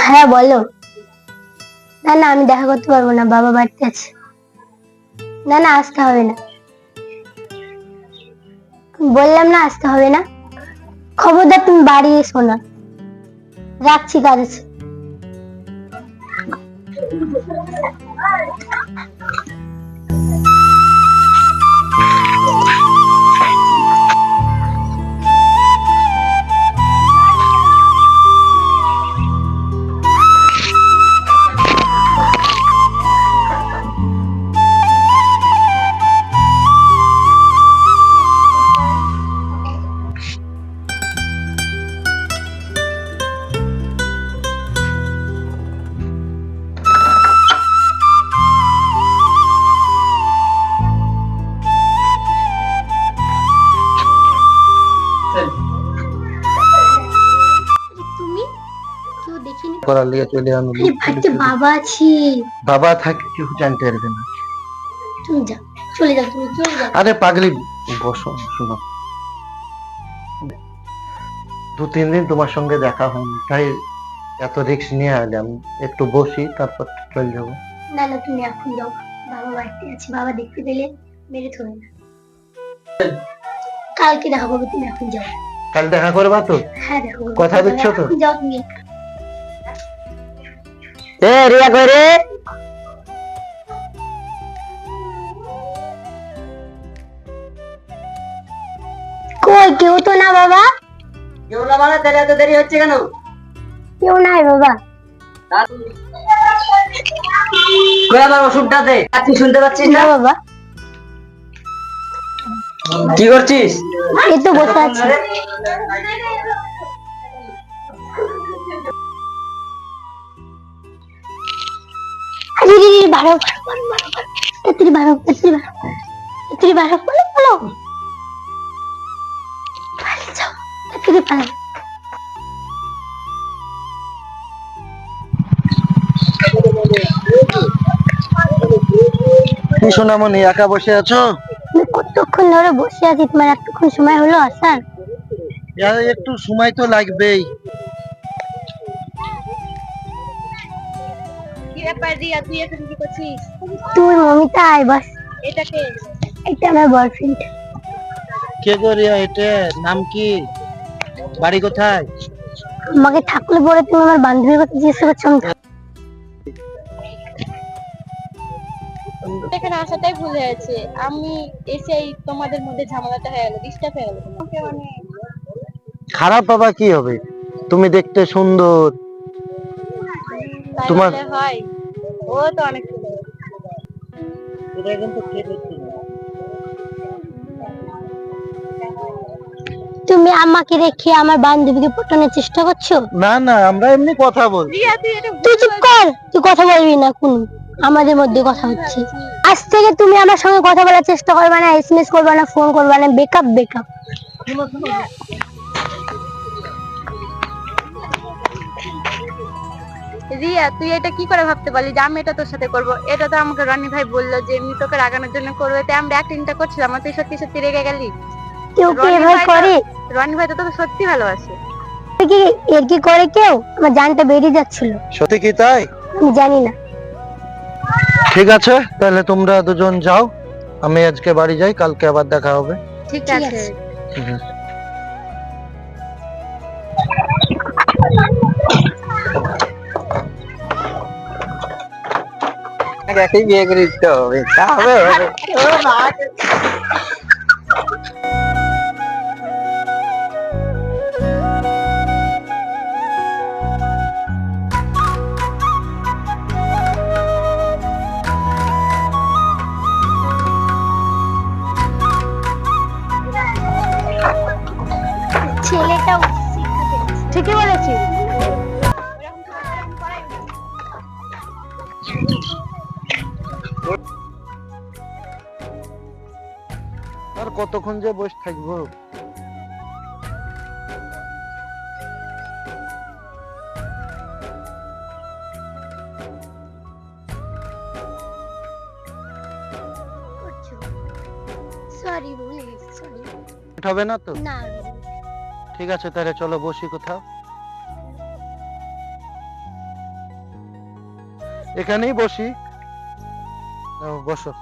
হ্যাঁ বলো। না না, আমি দেখা করতে পারবো না, বাবা বাড়িতে আছে। না না, আসতে হবে না, বললাম না আসতে হবে না। খবরদার তুমি বাড়ি এসো না, রাখছি, কাজ আছে। তুমি কেউ দেখিনি করার লিগে চলে আমি বাড়িতে বাবা আছি। বাবা থাকে কেউ জানতে পারবে না। তুমি যাও, চলে যাও, তুমি চলে যাও। আরে পাগলি, বসো, শোনো, 2-3 দিন তোমার সঙ্গে দেখা হয়নি, তাই এত রিস্ক নিয়ে এলাম। একটু বসি, তারপর চলে যাবো। না না, তুমি এখন যাও, বাবা বাড়িতে আছে, বাবা দেখতে পেলে মেরে ধরে না। কালকে দেখা করবে, তুমি এখন যাও। কাল দেখা করবা তো? হ্যাঁ দেখো, কথা দিচ্ছ তো? এখন যাও তুমি। এ রিয়া কই রে? কই কেউ তো না বাবা। কেউ না মানে তাহলে এত দেরি হচ্ছে কেন? কেউ নাই বাবা। কই আমার ওষুধটা দে, তুই শুনতে পাচ্ছিস না না? বাবা, কি করছিস? এই তো বসে আছি। আরে রে রে, বাড়াও বাড়াও বাড়াও বাড়াও, তাড়াতাড়ি বাড়াও, তাড়াতাড়ি বাড়াও, তাড়াতাড়ি বাড়াও, বলো বলো, পালিয়ে যাও, তাড়াতাড়ি পালাও। কি সোনামণি, একা বসে আছো? আমি কতক্ষণ ধরে বসে আছি, তোমার এতক্ষণ সময় হলো আসার? একটু সময় তো লাগবেই। কি ব্যাপার রিয়া, তুই এখন কি করছিস? তুই মমিতা আয় বাস। এটা কে? এটা আমার বয়ফ্রেন্ড। কে গো রিয়া এটা? নাম কি? বাড়ি কোথায়? আমাকে থাকলে পরে তুমি আমার বান্ধবীর কথা জিজ্ঞেস করছো? এখানে আসাটাই ভুল হয়েছে। আমি এসেই তোমাদের মধ্যে ঝামেলাটা হয়ে গেল, ডিস্টার্ব হয়ে গেল। তোমাকে মানে খারাপ বাবা কি হবে? তুমি দেখতে সুন্দর। তাই তোমার বললে হয়? ও তো অনেক সুন্দর। এটা কিন্তু ঠিক হচ্ছে না। তুমি আমাকে রেখে আমার বান্ধবীকে পটানোর চেষ্টা করছো? না না, আমরা এমনি কথা বলছি। রিয়া তুই এটা তুই চুপ কর, তুই কথা বলবি না কোন, আমাদের মধ্যে কথা হচ্ছে। আজ থেকে তুমি আমার সঙ্গে কথা বলার চেষ্টা করবে না, এসএমএস করবে না, ফোন করবে না, বেকআপ বেকআপ। রিয়া তুই এটা কি করে ভাবতে পারলি যে আমি এটা তোর সাথে করব? এটা তো আমাকে রনি ভাই বললো যে এমনি তোকে রাগানোর জন্য করবে, তাই আমরা অ্যাক্টিংটা করছিলাম, আর তুই সত্যি সত্যি রেগে গেলি। কেউ কি রনি এভাবে ভাই করে? রনি ভাই তো তোকে সত্যি ভালোবাসে। কি এর কি করে কেউ? আমার জানটা বেরিয়ে যাচ্ছিল। সত্যি কি তাই? আমি জানি না। ঠিক আছে, তাহলে তোমরা দুজন যাও, আমি আজকে বাড়ি যাই, কালকে আবার দেখা হবে। ঠিক ঠিক আছে। আছে। একই বিয়ে করে দিতে হবে, তা হবে হবে। ছেলেটাও শিক্ষা পেয়েছে। ঠিকই বলেছিস। আর কতক্ষণ যে বসে থাকবো? সরি, ভুলে গেছি, সরি। হবে না তো? না ঠিক আছে, তাহলে চলো বসি কোথাও। এখানেই বসি। বসো।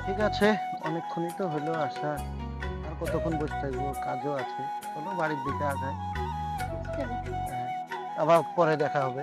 ঠিক আছে, অনেকক্ষণই তো হলো আসা, আর কতক্ষণ বসে থাকবো, কাজও আছে। চলো বাড়ির দিকে আগাই। হ্যাঁ, আবার পরে দেখা হবে।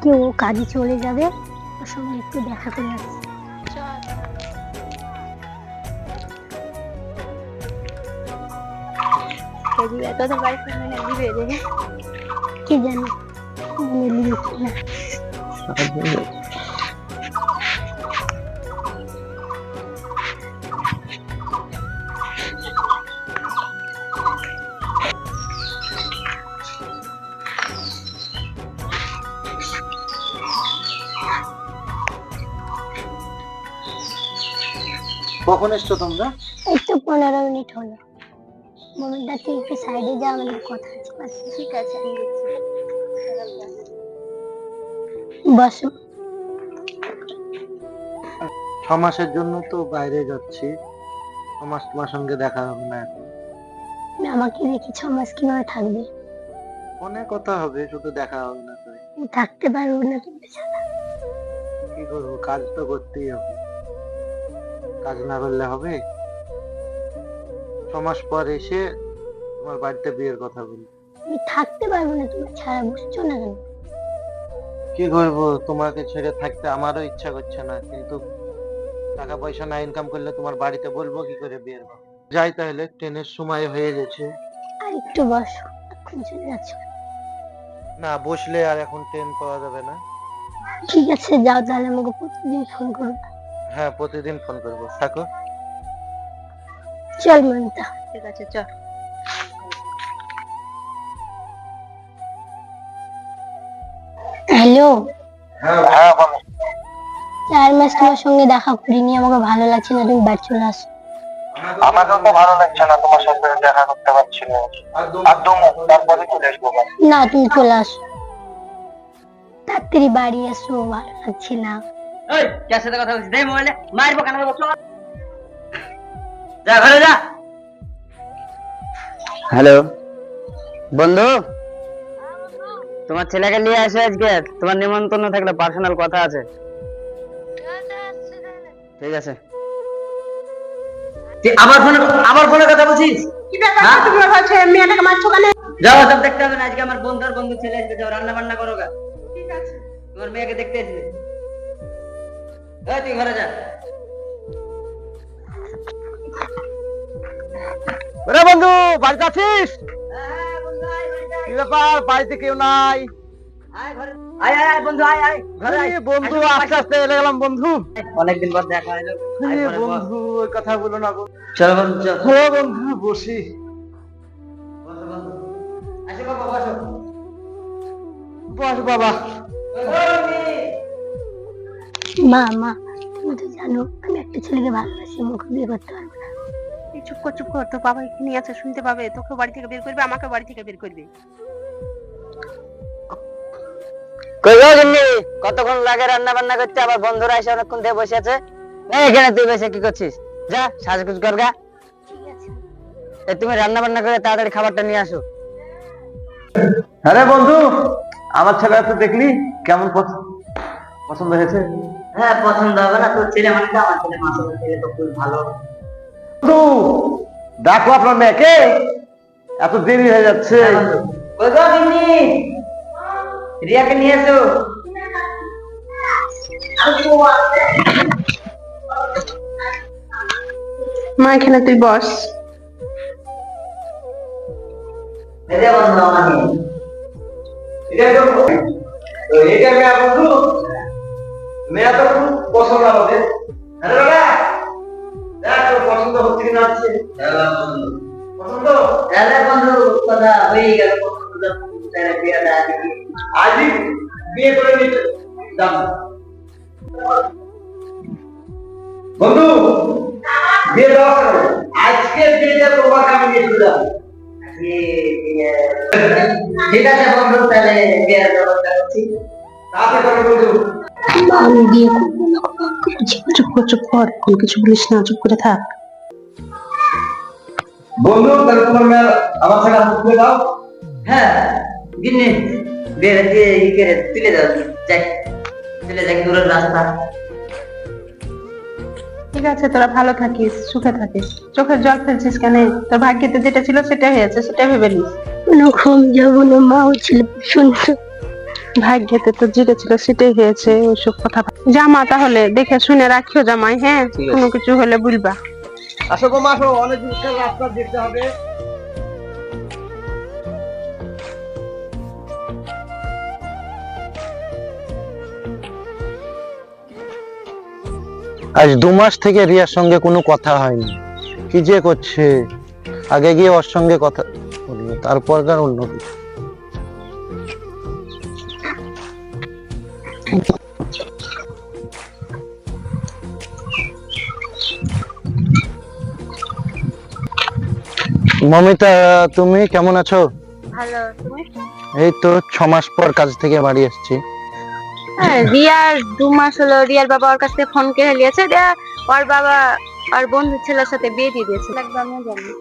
কেউ কাজে চলে যাবে, ওর সঙ্গে একটু দেখা করে আসছি। তোদের বাড়িতে মানে দিবে রে। কি জানি মনে দিবে কিনা। কখন এসছো তোমরা? এই তো 15 মিনিট হলো। মোমেন্টটা তুই একটু সাইডে যা, আমাদের কথা আছে বাস। ঠিক আছে আমি দেখছি। বসো। 6 মাসের জন্য তো বাইরে যাচ্ছি, 6 মাস তোমার সঙ্গে দেখা হবে না এখন। আমাকে রেখে 6 মাস কিভাবে থাকবে? ফোনে কথা হবে, শুধু দেখা হবে না। তাই আমি থাকতে পারবো না তুমি ছাড়া। কি করবো, কাজ তো করতেই হবে, কাজ না করলে হবে? 6 মাস পর এসে তোমার বাড়িতে বিয়ের কথা বলি। আমি থাকতে পারবো না তুমি ছাড়া, বুঝছো না কেন? কি করবো, তোমাকে ছেড়ে থাকতে আমারও ইচ্ছা করছে না, কিন্তু টাকা পয়সা না ইনকাম করলে তোমার বাড়িতে বলবো কি করে বিয়ের কথা। যাই তাহলে, ট্রেনের সময় হয়ে গেছে। আর একটু বসো, এখন চলে যাচ্ছ। না বসলে আর এখন ট্রেন পাওয়া যাবে না। ঠিক আছে যাও, তাহলে আমাকে প্রতিদিন ফোন করো। হ্যাঁ, প্রতিদিন ফোন করবো, থাকো। চল মনিতা। ঠিক আছে চল। হ্যালো, হ্যাঁ বলো। 4 মাস তোমার সঙ্গে দেখা করিনি, আমাকে ভালো লাগছে না, তুমি বাড়ি চলে আসো। আমাকেও তো ভালো লাগছে না তোমার সাথে দেখা করতে পারছি না। আর তারপরে চলে আসবো। না তুমি চলে আসো, তাড়াতাড়ি বাড়ি আসো, ভালো লাগছে না। এই কার সাথে কথা বলছিস? দে মোবাইলে মারবো কানে বসো। যা ঘরে যা। হ্যালো বন্ধু, তোমার ছেলেকে নিয়ে আসো আজকে, তোমার নিমন্ত্রণ থাকলে পার্সোনাল কথা আছে। ঠিক আছে। তুই আমার ফোনে কথা বলছিস? কি ব্যাপার তুমি হচ্ছে মেয়েটাকে মারছো কেন? যাও, সব দেখতে হবে না, আজকে আমার বন্ধু ছেলে আসবে, যাও রান্না বান্না করো গা। ঠিক আছে। তোমার মেয়েকে দেখতে আসবে। এই তুই ঘরে যা। ওরে বন্ধু, বাড়িতে আছিস? হ্যাঁ বন্ধু, আয় বাড়িতে আয়। কি ব্যাপার, বাড়িতে কেউ নাই? আয় ঘরে আয় আয় আয় বন্ধু আয় আয় ঘরে আয়। বন্ধু, আস্তে আস্তে এলে গেলাম বন্ধু। অনেকদিন পর দেখা হলো। আয় ঘরে বস। বন্ধু, ওই কথা বলো না বন্ধু। চলো বন্ধু চল। হ্যাঁ বন্ধু, বসি। বসো বন্ধু। আসো বাবা বসো। বস বাবা। মা মা, তুমি তো জানো আমি একটা ছেলেকে ভালোবাসি, মুখে বিয়ে করতে পারবো না। এই চুপ কর, তোর বাবা এখানে আছে, শুনতে পাবে, তোকে বাড়ি থেকে বের করবে, আমাকে বাড়ি থেকে বের করবে। কই গো গিন্নি, কতক্ষণ লাগে রান্না বান্না করতে? আবার বন্ধুরা এসে অনেকক্ষণ দিয়ে বসে আছে। এই এখানে তুই বসে কি করছিস? যা সাজগুজ কর গা। ঠিক আছে। তুমি রান্না বান্না করে তাড়াতাড়ি খাবারটা নিয়ে আসো। আরে বন্ধু, আমার ছেলে তো দেখলি কেমন পছন্দ হয়েছে? হ্যাঁ পছন্দ হবে না? তোর ছেলে মানে তো আমার ছেলে, মাসুম ছেলে তো খুব ভালো। বন্ধু, দেখো আপনার মেয়েকে, এত দেরি হয়ে যাচ্ছে। কই গো গিন্নি, রিয়াকে নিয়ে এসো। মা এখানে তুই বস। এই যে বন্ধু আমার মেয়ে। এটা মেয়ে বন্ধু, মেয়ে তো খুব পছন্দ আমাদের। আরে বাবা, দেখ তোর পছন্দ হচ্ছে কিনা হচ্ছে। পছন্দ? তাহলে বন্ধু কথা হয়ে গেল, পছন্দ তাহলে বিয়েটা আজই বিয়ে করে নিতে যাব। বন্ধু, বিয়ে দাও, আজকে বিয়েটা তোমাকে আমি নিয়ে চলে যাবো। ঠিক আছে বন্ধু, তাহলে বিয়ের ব্যবস্থা করছি। আমি বিয়ে করবো না। চুপ কর চুপ কর, কোনো কিছু বলিস না, চুপ করে থাক। বন্ধু তাহলে তোমার মেয়ে আমার সাথে হাত তুলে দাও। হ্যাঁ গিন্নি, বিয়ে দিয়ে ই করে তুলে দাও, যাক তুলে যাক দূরের রাস্তা। ঠিক আছে, তোরা ভালো থাকিস, সুখে থাকিস। চোখের জল ফেলছিস কেন? তোর ভাগ্যেতে যেটা ছিল সেটা হয়েছে, সেটা ভেবে নিস। কোনো কম যাবো না, মাও ছিল শুনছো। ভাগ্যেতে তো যেটা ছিল সেটাই হয়েছে, ওইসব কথা জামা তাহলে দেখে শুনে রাখিও জামাই, হ্যাঁ? কোনো কিছু হলে বলবা। আসো গো মা, আসো, অনেক দূর রাস্তা দেখতে হবে। আজ 2 মাস থেকে রিয়ার সঙ্গে কোনো কথা হয়নি, কি যে করছে। আগে গিয়ে ওর সঙ্গে কথা বলবো, তারপর আর অন্য কিছু। মমিতা, তুমি কেমন আছো? ভালো, তুমি? এই তো 6 মাস পর কাজ থেকে বাড়ি এসেছি। হ্যাঁ, রিয়ার 2 মাস হলো রিয়ার বাবা ওর কাছ থেকে ফোন কেড়ে নিয়েছে। রিয়া ওর বাবা আর বন্ধু ছেলের সাথে বিয়ে দিয়ে দিয়েছে। একদম আমিও জানি।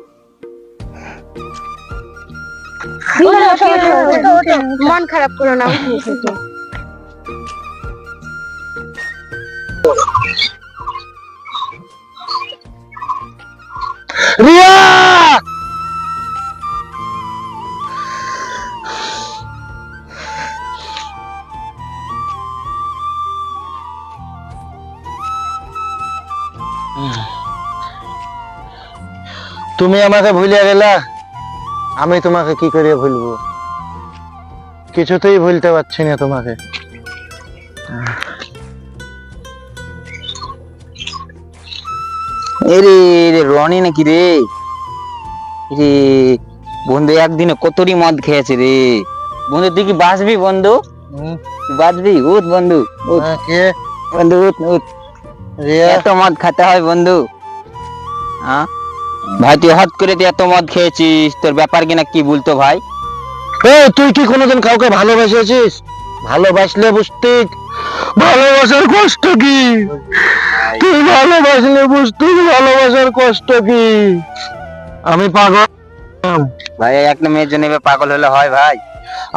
মন খারাপ করো না। রিয়া! তুমি আমাকে ভুলিয়া গেলা, আমি তোমাকে কি করে ভুলবো? কিছুতেই ভুলতে পারছি না তোমাকে। এরে রে রনি নাকি রে? রে বন্ধু একদিনে কতরি মদ খেয়েছে রে। বন্ধু তুই কি বাঁচবি বন্ধু? তুই বাঁচবি? উঠ বন্ধু, উঠ কে? বন্ধু, উঠ উঠ। রিয়া? এত মদ খেতে হয় বন্ধু? হ্যাঁ ভাই, তুই হট করে তুই এত মদ খেয়েছিস, তোর ব্যাপার কিনা কি বলতো ভাই? তুই কি কোনোদিন কাউকে ভালোবেসেছিস? ভালোবাসলে বুঝতি ভালোবাসার কষ্ট কি। তুই ভালোবাসলে বুঝতি ভালোবাসার কষ্ট কি। আমি পাগল। ভাই একটা মেয়ের জন্য এভাবে পাগল হলে হয় ভাই?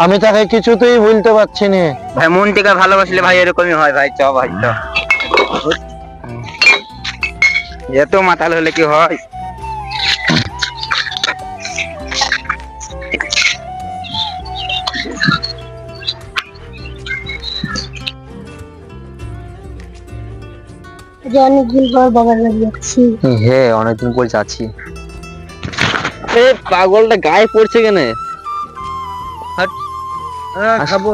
আমি তাকে কিছুতেই ভুলতে পারছি না। ভাই মন থেকে ভালোবাসলে ভাই এরকমই হয় ভাই। চ ভাই চ। এত মাতাল হলে কি হয়? যে অনেকদিন পর বাবার বাড়ি যাচ্ছি। হ্যাঁ অনেকদিন পর যাচ্ছি। পাগলটা গায়ে পড়ছে কেন? খাবো।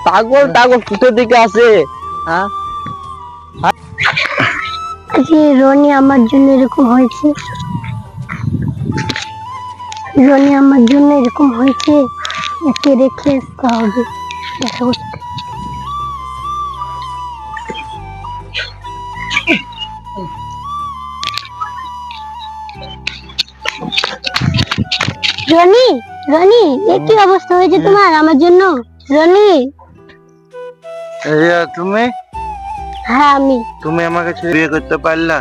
পাগল টাগল কুটোর দিকে আছে। হ্যাঁ যে রনি আমার জন্য এরকম হয়েছে, রনি আমার জন্য এরকম হয়েছে, একে রেখে আসতে হবে দেখা করতে। রনি, রনি, এ কি অবস্থা হয়েছে তোমার আমার জন্য? রনি। রিয়া, তুমি? হ্যাঁ আমি। তুমি আমাকে ছেড়ে বিয়ে করতে পারলা?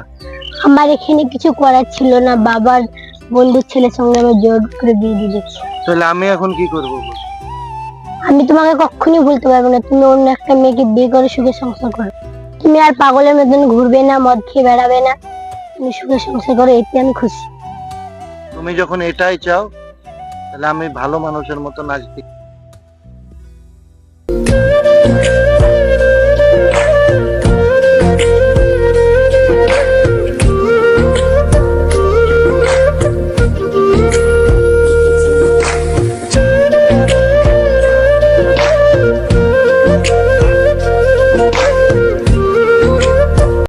আমার এখানে কিছু করার ছিল না, বাবার বন্ধুর ছেলের সঙ্গে আমার জোর করে বিয়ে দিয়ে দিয়েছে। তাহলে আমি এখন কি করবো? আমি তোমাকে কখনোই ভুলতে পারবো না। তুমি অন্য একটা মেয়েকে বিয়ে করে সুখে সংসার করো। তুমি আর পাগলের মতন ঘুরবে না, মদ খেয়ে বেড়াবে না। তুমি সুখে সংসার করো, এতে আমি খুশি। তুমি যখন এটাই চাও, তাহলে আমি ভালো মানুষের মতো নাচতে